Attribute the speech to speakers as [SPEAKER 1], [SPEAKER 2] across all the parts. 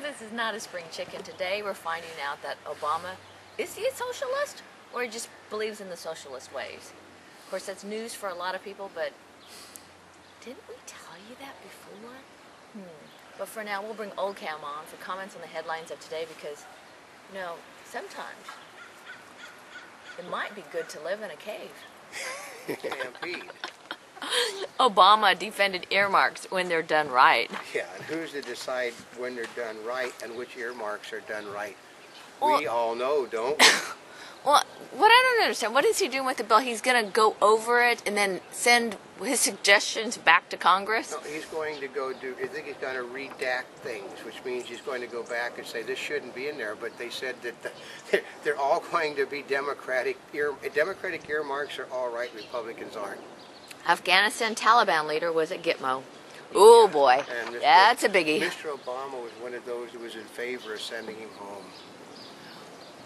[SPEAKER 1] this is not a spring chicken. Today we're finding out that Obama, is he a socialist? Or he just believes in the socialist ways? Of course, that's news for a lot of people, but didn't we tell you that before? But for now, we'll bring Oldecam on for comments on the headlines of today because, you know, sometimes it might be good to live in a cave.
[SPEAKER 2] Indeed.
[SPEAKER 1] Obama defended earmarks when they're done right.
[SPEAKER 2] Yeah, and who's to decide when they're done right and which earmarks are done right?
[SPEAKER 1] Well,
[SPEAKER 2] we all know, don't we?
[SPEAKER 1] Well, what I don't understand, what is he doing with the bill? He's going to go over it and then send his suggestions back to Congress?
[SPEAKER 2] No, he's going to go do, I think he's going to redact things, which means he's going to go back and say this shouldn't be in there, but they said that they're all going to be Democratic earmarks are all right, Republicans aren't.
[SPEAKER 1] Afghanistan Taliban leader was at Gitmo. Oh boy, that's a biggie.
[SPEAKER 2] Mr. Obama was one of those who was in favor of sending him home.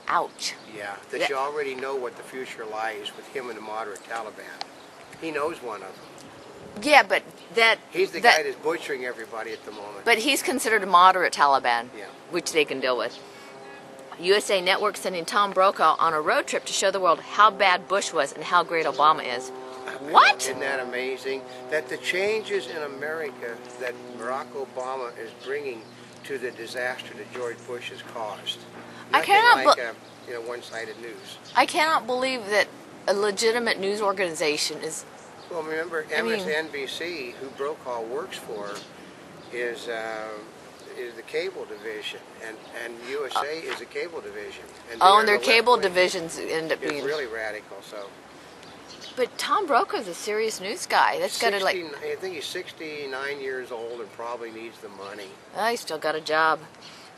[SPEAKER 1] Ouch.
[SPEAKER 2] Yeah, that you already know what the future lies with him and the moderate Taliban. He knows one of them.
[SPEAKER 1] Yeah, but
[SPEAKER 2] he's the guy that's butchering everybody at the moment.
[SPEAKER 1] But he's considered a moderate Taliban,
[SPEAKER 2] yeah,
[SPEAKER 1] which they can deal with. USA Network sending Tom Brokaw on a road trip to show the world how bad Bush was and how great Obama is. What?
[SPEAKER 2] Isn't that amazing? That the changes in America that Barack Obama is bringing to the disaster that George Bush has caused.
[SPEAKER 1] I cannot
[SPEAKER 2] one-sided news.
[SPEAKER 1] I cannot believe that a legitimate news organization is.
[SPEAKER 2] Well, remember, MSNBC, who Brokaw works for, is the cable division, and USA is a cable division.
[SPEAKER 1] And their cable divisions end up being
[SPEAKER 2] really radical. So.
[SPEAKER 1] But Tom Brokaw's a serious news guy. That's got to
[SPEAKER 2] I think he's 69 years old and probably needs the money.
[SPEAKER 1] He's still got a job.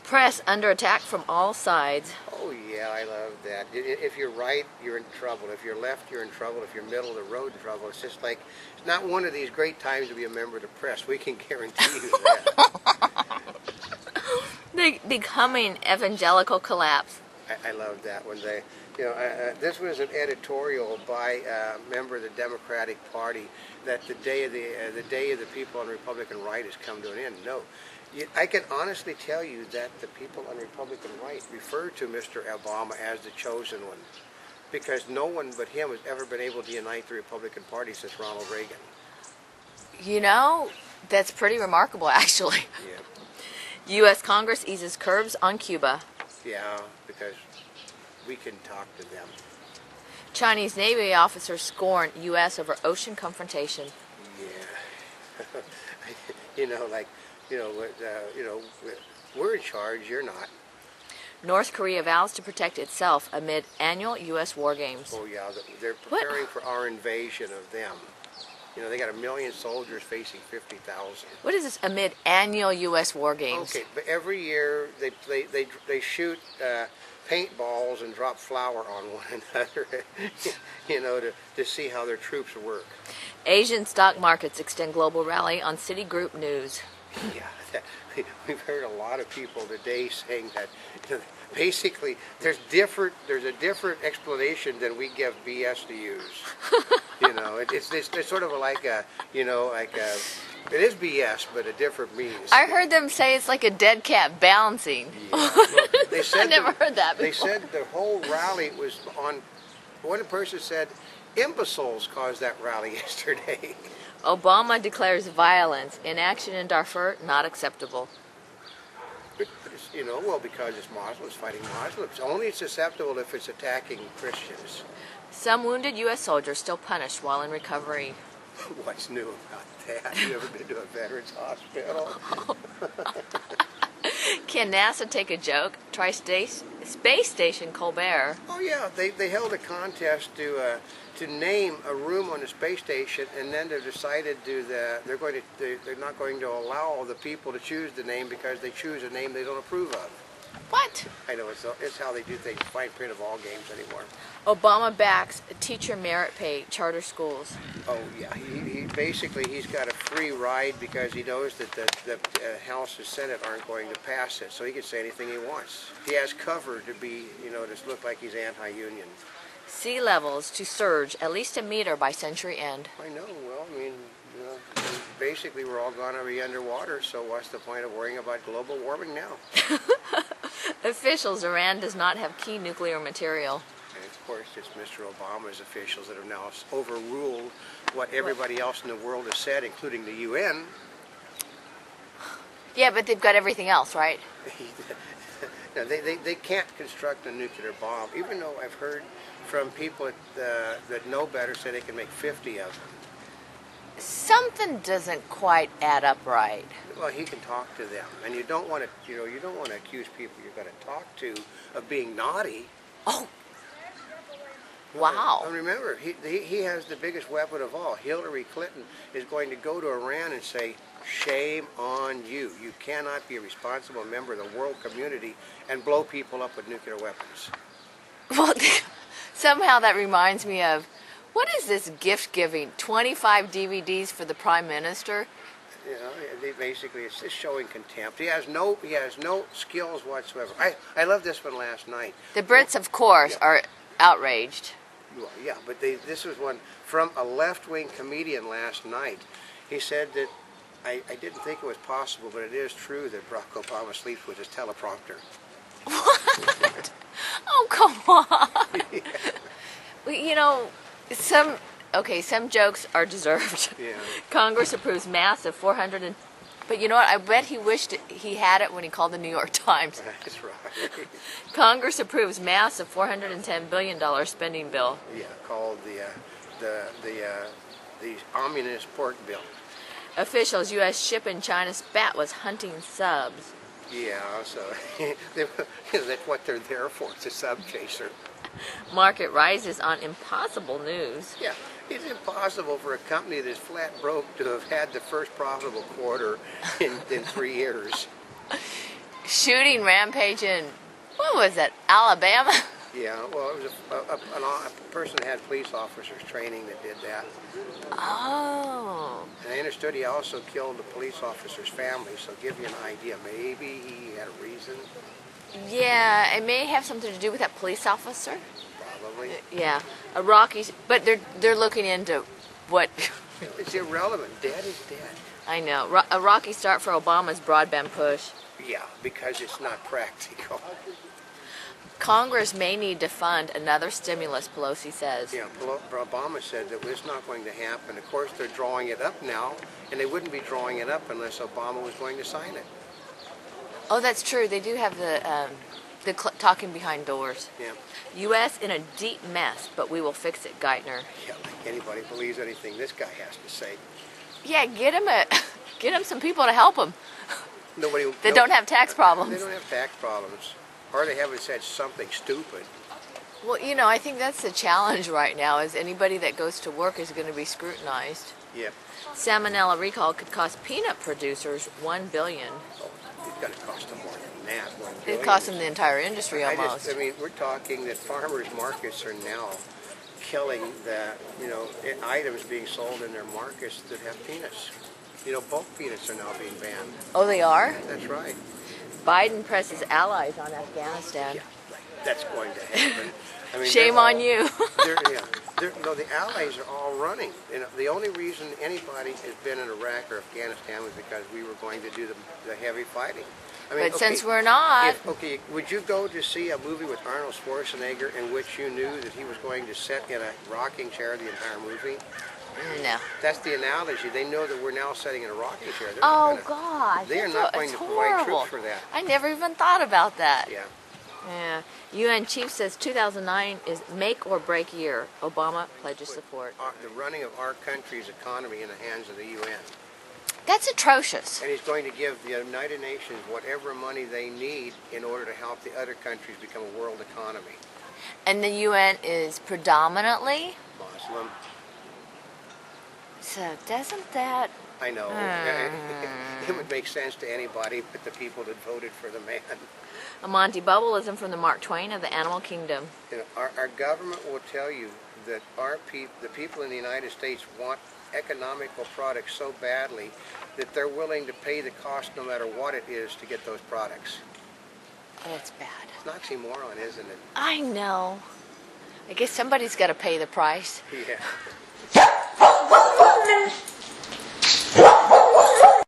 [SPEAKER 1] Press under attack from all sides.
[SPEAKER 2] Oh yeah, I love that. If you're right, you're in trouble. If you're left, you're in trouble. If you're middle of the road, in trouble. It's just like, it's not one of these great times to be a member of the press. We can guarantee you that.
[SPEAKER 1] The coming evangelical collapse.
[SPEAKER 2] I love that when they, this was an editorial by a member of the Democratic Party that the day of the people on the Republican right has come to an end. No, I can honestly tell you that the people on the Republican right refer to Mr. Obama as the chosen one, because no one but him has ever been able to unite the Republican Party since Ronald Reagan.
[SPEAKER 1] You know, that's pretty remarkable, actually.
[SPEAKER 2] Yeah. U.S.
[SPEAKER 1] Congress eases curbs on Cuba.
[SPEAKER 2] Yeah, because we can talk to them.
[SPEAKER 1] Chinese Navy officers scorn U.S. over ocean confrontation.
[SPEAKER 2] Yeah. We're in charge, you're not.
[SPEAKER 1] North Korea vows to protect itself amid annual U.S. war games.
[SPEAKER 2] Oh yeah, they're preparing for our invasion of them. They got 1 million soldiers facing 50,000.
[SPEAKER 1] What is this amid annual U.S. war games?
[SPEAKER 2] Okay, but every year they shoot paintballs and drop flour on one another, to see how their troops work. Asian
[SPEAKER 1] stock markets extend global rally on Citigroup news.
[SPEAKER 2] Yeah, we've heard a lot of people today saying that basically there's a different explanation than we give BS to use. It's sort of like it is BS, but a different means.
[SPEAKER 1] I heard them say it's like a dead cat bouncing.
[SPEAKER 2] Yeah. Well, they said
[SPEAKER 1] I never heard that before.
[SPEAKER 2] They said the whole rally was on. One person said imbeciles caused that rally yesterday.
[SPEAKER 1] Obama declares violence, inaction in Darfur not acceptable.
[SPEAKER 2] But it's, because it's Muslims fighting Muslims. Only it's acceptable if it's attacking Christians.
[SPEAKER 1] Some wounded U.S. soldiers still punished while in recovery.
[SPEAKER 2] What's new about that? You ever been to a veterans hospital?
[SPEAKER 1] Can NASA take a joke? Try Space Station Colbert.
[SPEAKER 2] Oh yeah, they held a contest to name a room on the space station, and then they decided they're not going to allow the people to choose the name because they choose a name they don't approve of.
[SPEAKER 1] What?
[SPEAKER 2] I know, it's how they do things. Fine print of all games anymore.
[SPEAKER 1] Obama backs teacher merit pay charter schools.
[SPEAKER 2] Oh yeah, he's got a free ride because he knows that the House and Senate aren't going to pass it, so he can say anything he wants. He has cover to be, to look like he's anti-union.
[SPEAKER 1] Sea levels to surge at least a meter by century end.
[SPEAKER 2] I know. Well, basically we're all going to be underwater, so what's the point of worrying about global warming now?
[SPEAKER 1] Officials, Iran does not have key nuclear material.
[SPEAKER 2] And of course, it's Mr. Obama's officials that have now overruled what everybody else in the world has said, including the UN.
[SPEAKER 1] Yeah, but they've got everything else, right?
[SPEAKER 2] No, they can't construct a nuclear bomb, even though I've heard from people that know better say they can make 50 of them.
[SPEAKER 1] Something doesn't quite add up right.
[SPEAKER 2] Well, he can talk to them, and you don't want to, you don't want to accuse people you're going to talk to of being naughty.
[SPEAKER 1] Oh, wow.
[SPEAKER 2] And remember, he has the biggest weapon of all. Hillary Clinton is going to go to Iran and say, shame on you. You cannot be a responsible member of the world community and blow people up with nuclear weapons.
[SPEAKER 1] Well, somehow that reminds me of, what is this gift giving? 25 DVDs for the Prime Minister?
[SPEAKER 2] You know, basically it's just showing contempt. He has no skills whatsoever. I love this one last night.
[SPEAKER 1] The Brits, of course, are outraged.
[SPEAKER 2] Well, yeah, but this was one from a left-wing comedian last night. He said that, I didn't think it was possible, but it is true that Barack Obama sleeps with his teleprompter.
[SPEAKER 1] What? Oh, come on.
[SPEAKER 2] Yeah.
[SPEAKER 1] Well, you know, some jokes are deserved.
[SPEAKER 2] Yeah.
[SPEAKER 1] Congress approves massive but you know what? I bet he wished he had it when he called the New York Times.
[SPEAKER 2] That's right.
[SPEAKER 1] Congress approves massive $410 billion spending bill.
[SPEAKER 2] Yeah, called the Omnibus Pork Bill.
[SPEAKER 1] Officials, U.S. ship in China's bat was hunting subs.
[SPEAKER 2] Yeah, so that's what they're there for. It's a sub chaser.
[SPEAKER 1] Market rises on impossible news.
[SPEAKER 2] Yeah, it's impossible for a company that's flat broke to have had the first profitable quarter in 3 years.
[SPEAKER 1] Shooting rampage in, what was it, Alabama?
[SPEAKER 2] Yeah, well, it was a person that had police officers training that did that.
[SPEAKER 1] Oh.
[SPEAKER 2] And I understood he also killed the police officer's family, so give you an idea. Maybe he had a reason.
[SPEAKER 1] Yeah, it may have something to do with that police officer.
[SPEAKER 2] Probably.
[SPEAKER 1] Yeah, but they're looking into what.
[SPEAKER 2] It's irrelevant. Dead is dead.
[SPEAKER 1] I know. A rocky start for Obama's broadband push.
[SPEAKER 2] Yeah, because it's not practical.
[SPEAKER 1] Congress may need to fund another stimulus, Pelosi says.
[SPEAKER 2] Yeah, Obama said that it's not going to happen. Of course, they're drawing it up now, and they wouldn't be drawing it up unless Obama was going to sign it.
[SPEAKER 1] Oh, that's true. They do have the talking behind doors.
[SPEAKER 2] Yeah.
[SPEAKER 1] U.S. in a deep mess, but we will fix it, Geithner.
[SPEAKER 2] Yeah, like anybody believes anything this guy has to say.
[SPEAKER 1] Yeah, get him some people to help him. They don't have tax problems.
[SPEAKER 2] They don't have tax problems. Or they haven't said something stupid.
[SPEAKER 1] Well, you know, I think that's the challenge right now, is anybody that goes to work is going to be scrutinized.
[SPEAKER 2] Yep.
[SPEAKER 1] Salmonella recall could cost peanut producers $1 billion.
[SPEAKER 2] Oh, it's going to cost them more than that. $1
[SPEAKER 1] It
[SPEAKER 2] billion.
[SPEAKER 1] costs them the entire industry almost.
[SPEAKER 2] I mean, we're talking that farmers markets are now killing items being sold in their markets that have peanuts. You know, bulk peanuts are now being banned.
[SPEAKER 1] Oh, they are?
[SPEAKER 2] That's right.
[SPEAKER 1] Biden presses allies on Afghanistan.
[SPEAKER 2] Yeah, that's going to happen. I mean,
[SPEAKER 1] shame on you.
[SPEAKER 2] No, the allies are all running. You know, the only reason anybody has been in Iraq or Afghanistan was because we were going to do the heavy fighting. I mean,
[SPEAKER 1] But since we're not...
[SPEAKER 2] would you go to see a movie with Arnold Schwarzenegger in which you knew that he was going to sit in a rocking chair the entire movie?
[SPEAKER 1] No.
[SPEAKER 2] That's the analogy. They know that we're now sitting in a rocking chair.
[SPEAKER 1] God.
[SPEAKER 2] They are not going to provide troops for that.
[SPEAKER 1] I never even thought about that.
[SPEAKER 2] Yeah.
[SPEAKER 1] Yeah. UN chief says 2009 is make or break year. Obama pledges support.
[SPEAKER 2] The running of our country's economy in the hands of the UN.
[SPEAKER 1] That's atrocious.
[SPEAKER 2] And he's going to give the United Nations whatever money they need in order to help the other countries become a world economy.
[SPEAKER 1] And the UN is predominantly
[SPEAKER 2] Muslim.
[SPEAKER 1] So doesn't that...
[SPEAKER 2] I know. It would make sense to anybody but the people that voted for the man.
[SPEAKER 1] A Monty Bubbleism from the Mark Twain of the animal kingdom.
[SPEAKER 2] You know, our government will tell you that the people in the United States want economical products so badly that they're willing to pay the cost no matter what it is to get those products.
[SPEAKER 1] That's bad.
[SPEAKER 2] It's an oxymoron, isn't it?
[SPEAKER 1] I know. I guess somebody's got to pay the price.
[SPEAKER 2] Yeah.